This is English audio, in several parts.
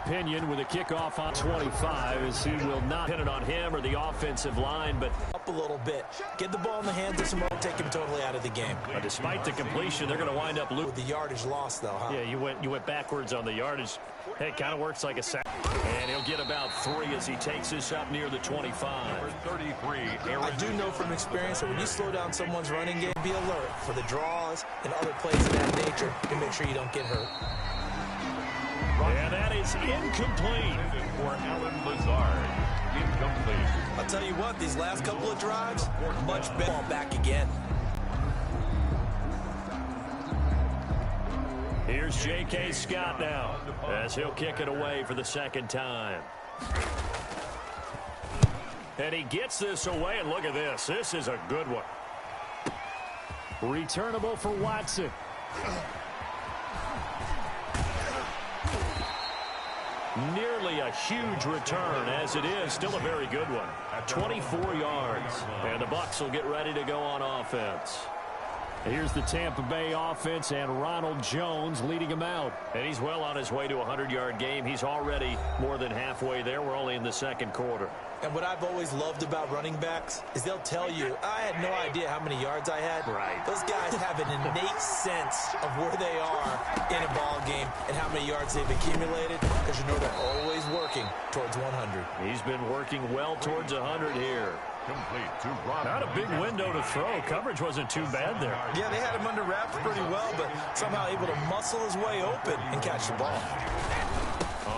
Pinion with a kickoff on 25 as he will not hit it on him or the offensive line, but up a little bit. Get the ball in the hands of Simone, take him totally out of the game. Despite the completion, they're going to wind up with the yardage lost, though, huh? Yeah, you went backwards on the yardage. Hey, it kind of works like a sack. And he'll get about 3 as he takes this up near the 25. 33. I do know from experience that when you slow down someone's running game, be alert for the draws and other plays of that nature to make sure you don't get hurt. And that is incomplete. For Alan Lazard. Incomplete. I'll tell you what, these last couple of drives, much better. Back again. Here's J.K. Scott now as he'll kick it away for the second time. And he gets this away, and look at this. This is a good one. Returnable for Watson. Nearly a huge return, as it is still a very good one. 24 yards. And the Bucs will get ready to go on offense. Here's the Tampa Bay offense and Ronald Jones leading him out. And he's well on his way to a 100-yard game. He's already more than halfway there. We're only in the second quarter. And what I've always loved about running backs is they'll tell you, I had no idea how many yards I had. Right. Those guys have an innate sense of where they are in a ball game and how many yards they've accumulated, because you know they're always working towards 100. He's been working well towards 100 here. Complete to Ron. Not a big window to throw. Coverage wasn't too bad there. Yeah, they had him under wraps pretty well, but somehow able to muscle his way open and catch the ball.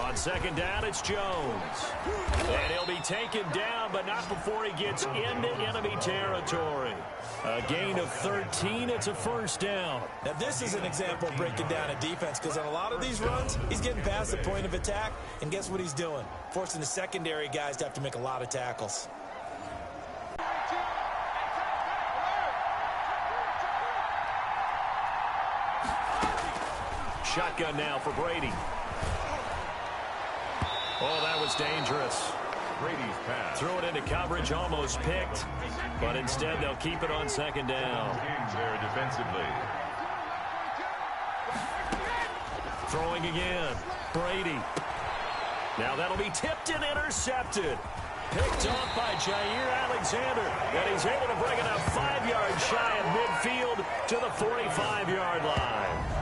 On second down, it's Jones. And he'll be taken down, but not before he gets into enemy territory. A gain of 13. It's a first down. Now, this is an example of breaking down a defense, because on a lot of these runs, he's getting past the point of attack, and guess what he's doing? Forcing the secondary guys to have to make a lot of tackles. Shotgun now for Brady. Oh, that was dangerous. Brady's pass. Threw it into coverage, almost picked. But instead, they'll keep it on second down. There defensively. Throwing again. Brady. Now that'll be tipped and intercepted. Picked off by Jair Alexander. And he's able to bring it up 5 yards shy of midfield to the 45-yard line.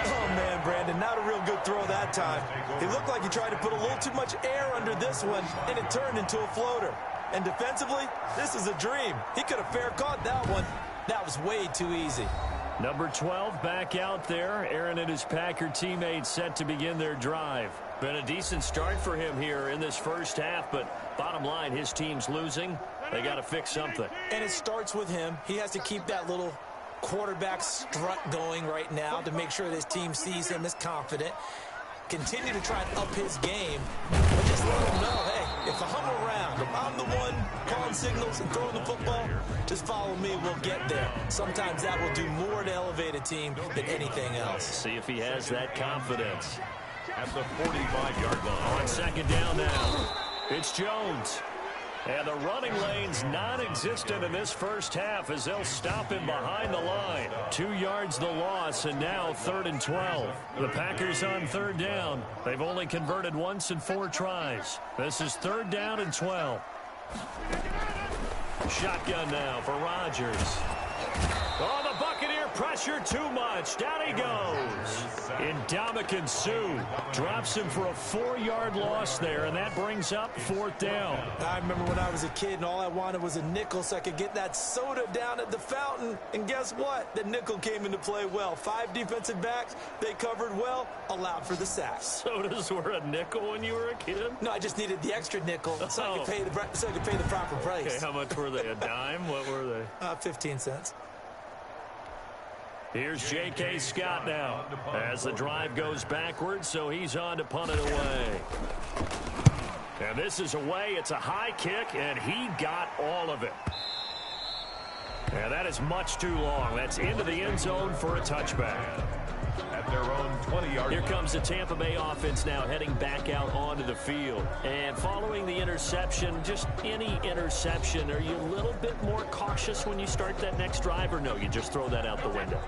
Oh, man, Brandon, not a real good throw that time. He looked like he tried to put a little too much air under this one, and it turned into a floater. And defensively, this is a dream. He could have fair caught that one. That was way too easy. Number 12 back out there. Aaron and his Packer teammates set to begin their drive. Been a decent start for him here in this first half, but bottom line, his team's losing. They got to fix something. And it starts with him. He has to keep that little quarterback strut going right now to make sure this team sees him as confident. Continue to try and up his game, but just let him know, hey, if I'm around, if I'm the one calling signals and throwing the football, just follow me, we'll get there. Sometimes that will do more to elevate a team than anything else. See if he has that confidence. At the 45-yard line. On second down now, it's Jones. And the running lane's non-existent in this first half as they'll stop him behind the line. 2 yards the loss, and now 3rd and 12. The Packers on third down. They've only converted once in 4 tries. This is 3rd down and 12. Shotgun now for Rodgers. Oh, the Buccaneer pressure too much. Down he goes. Ndamukong Suh drops him for a 4-yard loss there, and that brings up 4th down. I remember when I was a kid and all I wanted was a nickel so I could get that soda down at the fountain. And guess what? The nickel came into play well. 5 defensive backs, they covered well, allowed for the sacks. Sodas were a nickel when you were a kid? No, I just needed the extra nickel so I could pay the proper price. Okay, how much were they? A dime? What were they? 15 cents. Here's J.K. Scott now as the drive goes backwards, so he's on to punt it away. And this is away. It's a high kick, and he got all of it. And that is much too long. That's into the end zone for a touchback. At their own 20-yard. Here comes the Tampa Bay offense now heading back out onto the field. And following the interception, just any interception, are you a little bit more cautious when you start that next drive, or no, you just throw that out the window?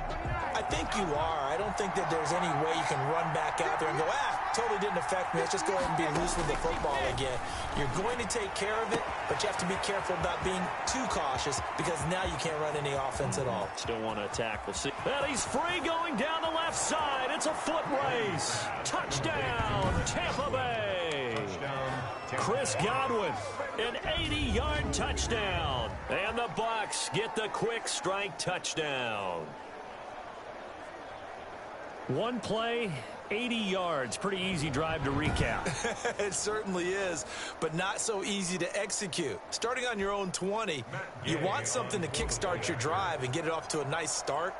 I think you are. I don't think that there's any way you can run back out there and go, totally didn't affect me. Let's just go ahead and be loose with the football again. You're going to take care of it, but you have to be careful about being too cautious because now you can't run any offense at all. Still want to attack. We'll see. And he's free going down the left side. It's a foot race. Touchdown, Tampa Bay. Chris Godwin, an 80-yard touchdown. And the Bucs get the quick strike touchdown. One play, 80 yards. Pretty easy drive to recap. It certainly is, but not so easy to execute. Starting on your own 20, you want something to kickstart your drive and get it off to a nice start.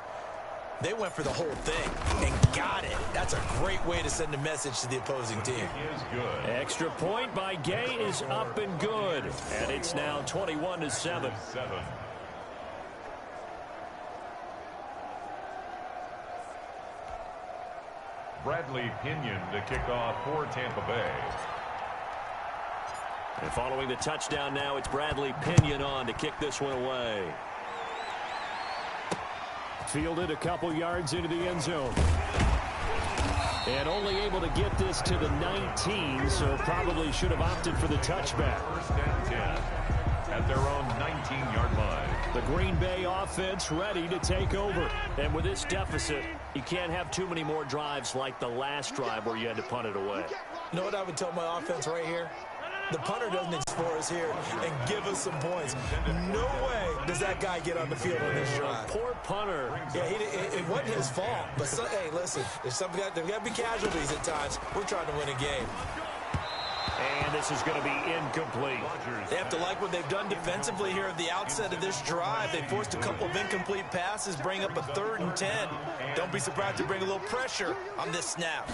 They went for the whole thing and got it. That's a great way to send a message to the opposing team. Extra point by Gay is up and good. And it's now 21-7. Bradley Pinion to kick off for Tampa Bay. And following the touchdown now, it's Bradley Pinion on to kick this one away. Fielded a couple yards into the end zone. And only able to get this to the 19, so probably should have opted for the touchback. First and 10 at their own 19-yard line. The Green Bay offense ready to take over. And with this deficit, you can't have too many more drives like the last drive where you had to punt it away. You know what I would tell my offense right here? The punter doesn't explore us here and give us some points. No way does that guy get on the field on this drive. Poor punter. Yeah, it wasn't his fault. But, hey, listen, there's got to be casualties at times. We're trying to win a game. And this is going to be incomplete. They have to like what they've done defensively here at the outset of this drive. They forced a couple of incomplete passes, bring up a 3rd and 10. Don't be surprised to bring a little pressure on this snap.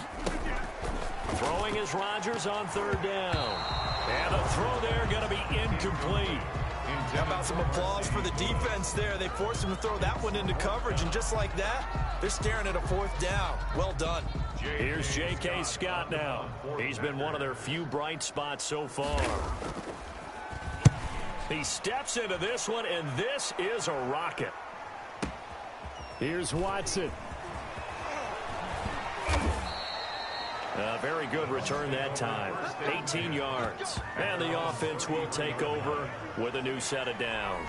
Throwing is Rodgers on 3rd down. And the throw there going to be incomplete. How about some applause for the defense there? They forced him to throw that one into coverage, and just like that, they're staring at a 4th down. Well done. Here's J.K. Scott now. He's been one of their few bright spots so far. He steps into this one, and this is a rocket. Here's Watson. A very good return that time. 18 yards. And the offense will take over with a new set of downs.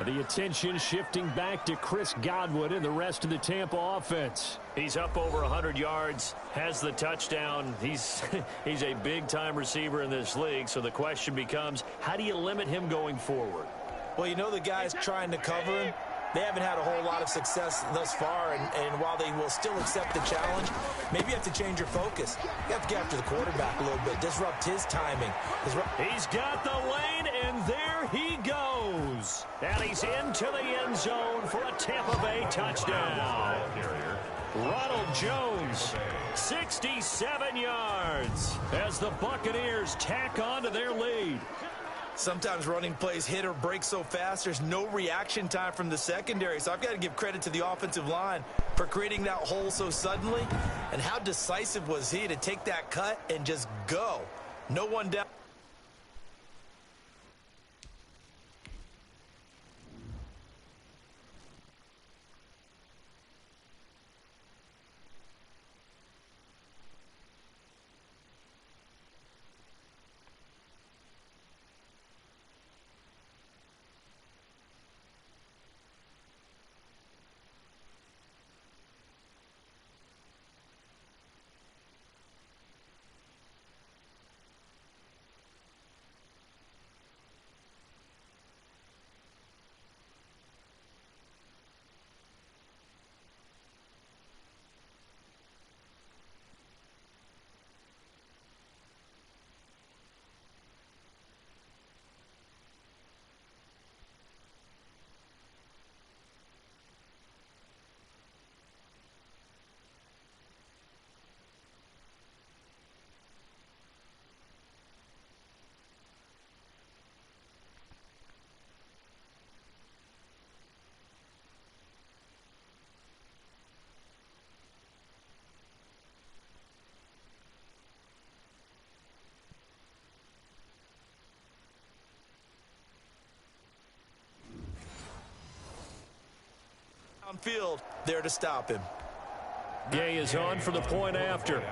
The attention shifting back to Chris Godwin and the rest of the Tampa offense. He's up over 100 yards, has the touchdown. He's a big-time receiver in this league, so the question becomes, how do you limit him going forward? Well, you know the guys trying to cover him. They haven't had a whole lot of success thus far, and while they will still accept the challenge, maybe you have to change your focus. You have to get after the quarterback a little bit, disrupt his timing. He's got the lane, and there he goes. And he's into the end zone for a Tampa Bay touchdown. Ronald Jones, 67 yards, as the Buccaneers tack on to their lead. Sometimes running plays hit or break so fast, there's no reaction time from the secondary. So I've got to give credit to the offensive line for creating that hole so suddenly. And how decisive was he to take that cut and just go? No one down. Field there to stop him. Gay is on for the point after.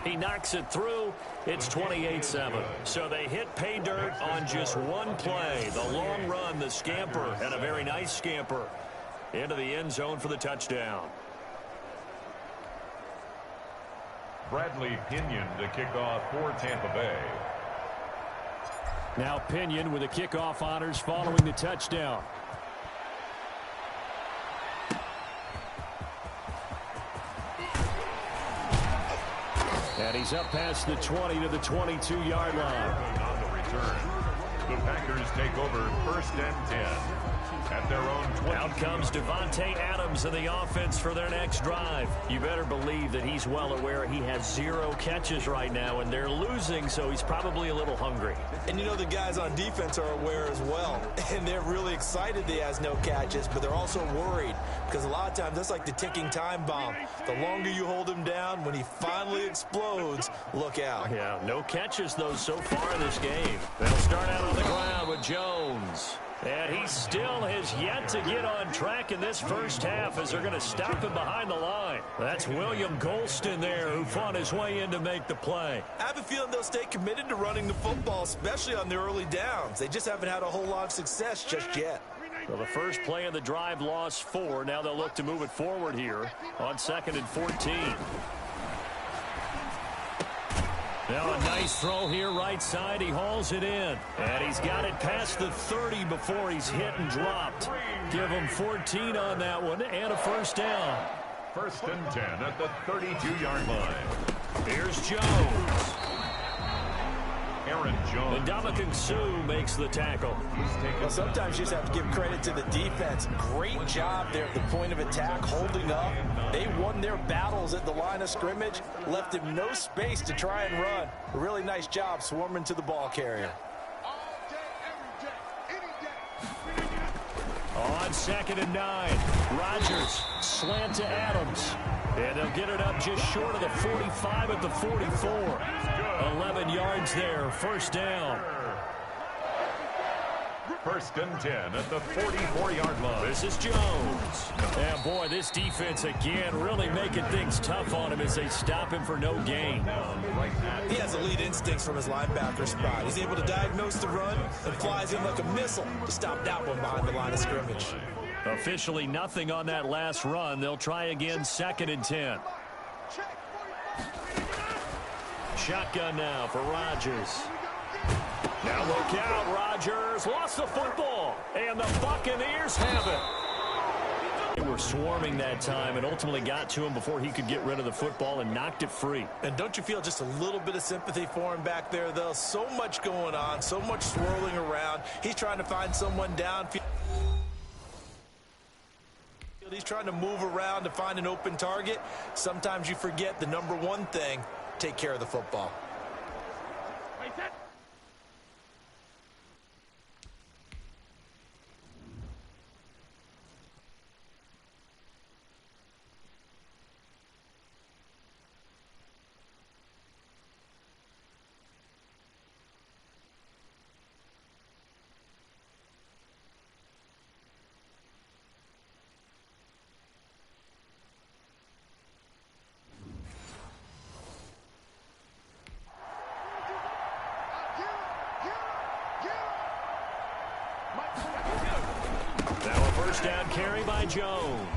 He knocks it through. It's 28-7. So they hit pay dirt on just one play. The long run, the scamper, and a very nice scamper into the end zone for the touchdown. Bradley Pinion to kick off for Tampa Bay. Now Pinion with the kickoff honors following the touchdown. And he's up past the 20 to the 22-yard line. On the return, the Packers take over 1st and 10 at their own 20. Out comes Devontae Adams in the offense for their next drive. You better believe that he's well aware he has 0 catches right now, and they're losing, so he's probably a little hungry. And you know the guys on defense are aware as well, and they're really excited that he has no catches, but they're also worried because a lot of times that's like the ticking time bomb. The longer you hold him down, when he finally explodes, look out. Yeah, no catches, though, so far in this game. They'll start out on the ground with Jones. And he still has yet to get on track in this first half as they're going to stop him behind the line. That's William Golston there who fought his way in to make the play. I have a feeling they'll stay committed to running the football, especially on the early downs. They just haven't had a whole lot of success just yet. Well, the first play of the drive lost 4. Now they'll look to move it forward here on 2nd and 14. Now a nice throw here right side. He hauls it in. And he's got it past the 30 before he's hit and dropped. Give him 14 on that one and a first down. 1st and 10 at the 32-yard line. Here's Jones. Aaron Jones. And Ndamukong Suh makes the tackle. Well, sometimes you just have to give credit to the defense. Great job there at the point of attack, holding up. They won their battles at the line of scrimmage, left him no space to try and run. A really nice job swarming to the ball carrier. On 2nd and 9, Rodgers slant to Adams. And they'll get it up just short of the 45 at the 44. 11 yards there, first down. 1st and 10 at the 44-yard line. This is Jones. And boy, this defense again really making things tough on him as they stop him for no gain. He has elite instincts from his linebacker spot. He's able to diagnose the run and flies in like a missile to stop that one behind the line of scrimmage. Officially nothing on that last run. They'll try again 2nd and 10. Shotgun now for Rodgers. Now look out, Rodgers lost the football, and the Buccaneers have it. They were swarming that time and ultimately got to him before he could get rid of the football and knocked it free. And don't you feel just a little bit of sympathy for him back there, though? So much going on, so much swirling around. He's trying to find someone downfield. He's trying to move around to find an open target. Sometimes you forget the number one thing, take care of the football. First down carry by Jones.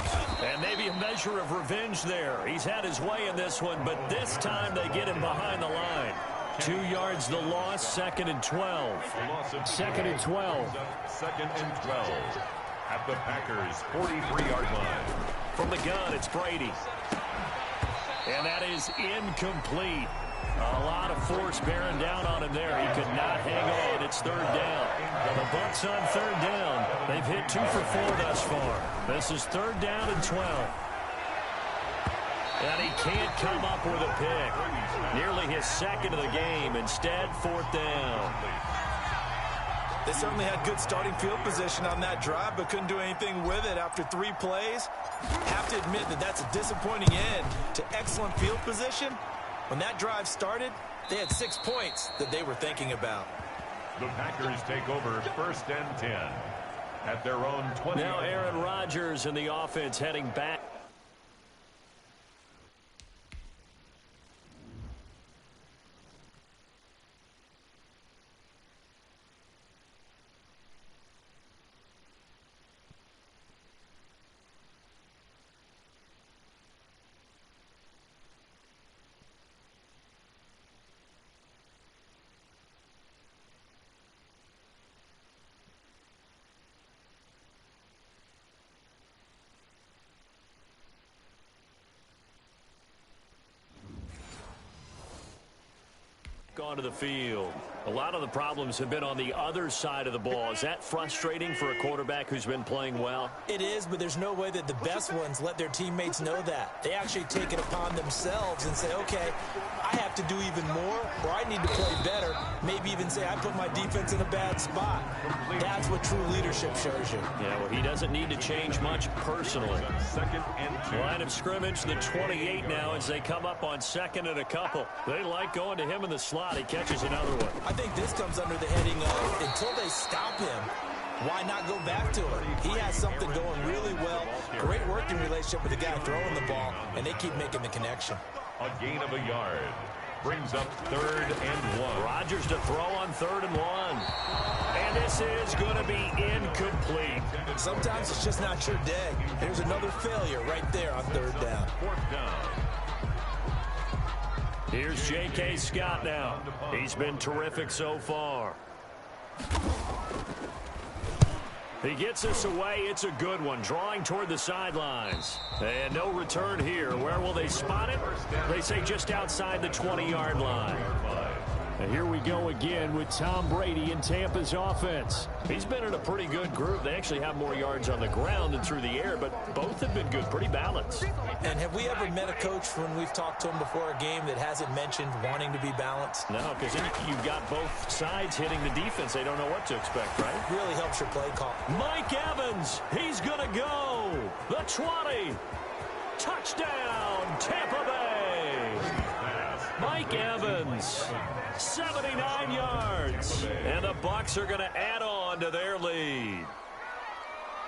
And maybe a measure of revenge there. He's had his way in this one, but this time they get him behind the line. 2 yards the loss, 2nd and 12. 2nd and 12. 2nd and 12 at the Packers' 43-yard line. From the gun, it's Brady. And that is incomplete. A lot of force bearing down on him there. He could not hang on. It's 3rd down. The Bucs on 3rd down. They've hit 2 for 4 thus far. This is 3rd down and 12. And he can't come up with a pick. Nearly his 2nd of the game. Instead, 4th down. They certainly had good starting field position on that drive, but couldn't do anything with it after 3 plays. Have to admit that that's a disappointing end to excellent field position. When that drive started, they had 6 points that they were thinking about. The Packers take over 1st and 10 at their own 20. Now Aaron Rodgers in the offense heading back. Onto the field. A lot of the problems have been on the other side of the ball. Is that frustrating for a quarterback who's been playing well? It is, but there's no way that the best ones let their teammates know that. They actually take it upon themselves and say, okay, I have to do even more, or I need to play better. Maybe even say, I put my defense in a bad spot. That's what true leadership shows you. Yeah, well, he doesn't need to change much personally. Second and 2. Line of scrimmage, the 28 now as they come up on second and a couple. They like going to him in the slot. He catches another one. I think this comes under the heading of until they stop him, why not go back to it? He has something going really well. Great working relationship with the guy throwing the ball, and they keep making the connection. A gain of a yard. Brings up 3rd and 1. Rodgers to throw on 3rd and 1. And this is going to be incomplete. Sometimes it's just not your day. Here's another failure right there on 3rd down. 4th down. Here's J.K. Scott now. He's been terrific so far. He gets this away. It's a good one. Drawing toward the sidelines. And no return here. Where will they spot it? They say just outside the 20-yard line. And here we go again with Tom Brady in Tampa's offense. He's been in a pretty good group. They actually have more yards on the ground than through the air, but both have been good, pretty balanced. And have we ever met a coach when we've talked to him before a game that hasn't mentioned wanting to be balanced? No, because then you've got both sides hitting the defense. They don't know what to expect, right? Really helps your play call. Mike Evans, he's going to go. The 20. Touchdown, Tampa Bay. Mike Evans, 79 yards. And the Bucs are going to add on to their lead.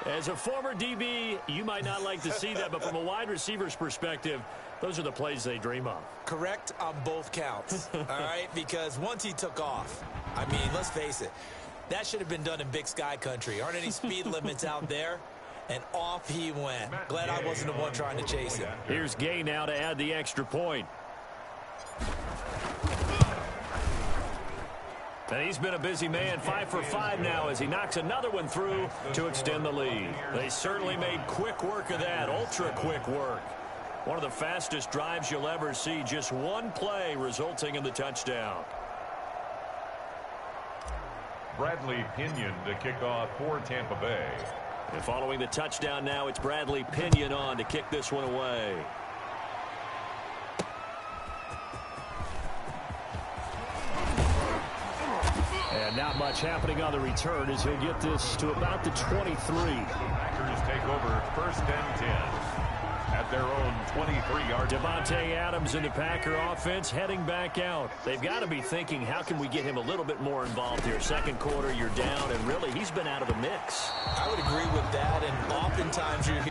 As a former DB, you might not like to see that, but from a wide receiver's perspective, those are the plays they dream of. Correct on both counts, all right? Because once he took off, I mean, let's face it, that should have been done in Big Sky country. Aren't any speed limits out there? And off he went. Glad I wasn't the one trying to chase him. Here's Gay now to add the extra point. And he's been a busy man, 5 for 5 now as he knocks another one through to extend the lead. They certainly made quick work of that, ultra quick work. One of the fastest drives you'll ever see, just one play resulting in the touchdown. Bradley Pinion to kick off for Tampa Bay. And following the touchdown now, it's Bradley Pinion on to kick this one away. And not much happening on the return as he'll get this to about the 23. Packers take over 1st and 10 at their own 23-yard. Devontae Adams in the Packer offense heading back out. They've got to be thinking, how can we get him a little bit more involved here? Second quarter, you're down, and really, he's been out of the mix. I would agree with that, and oftentimes you're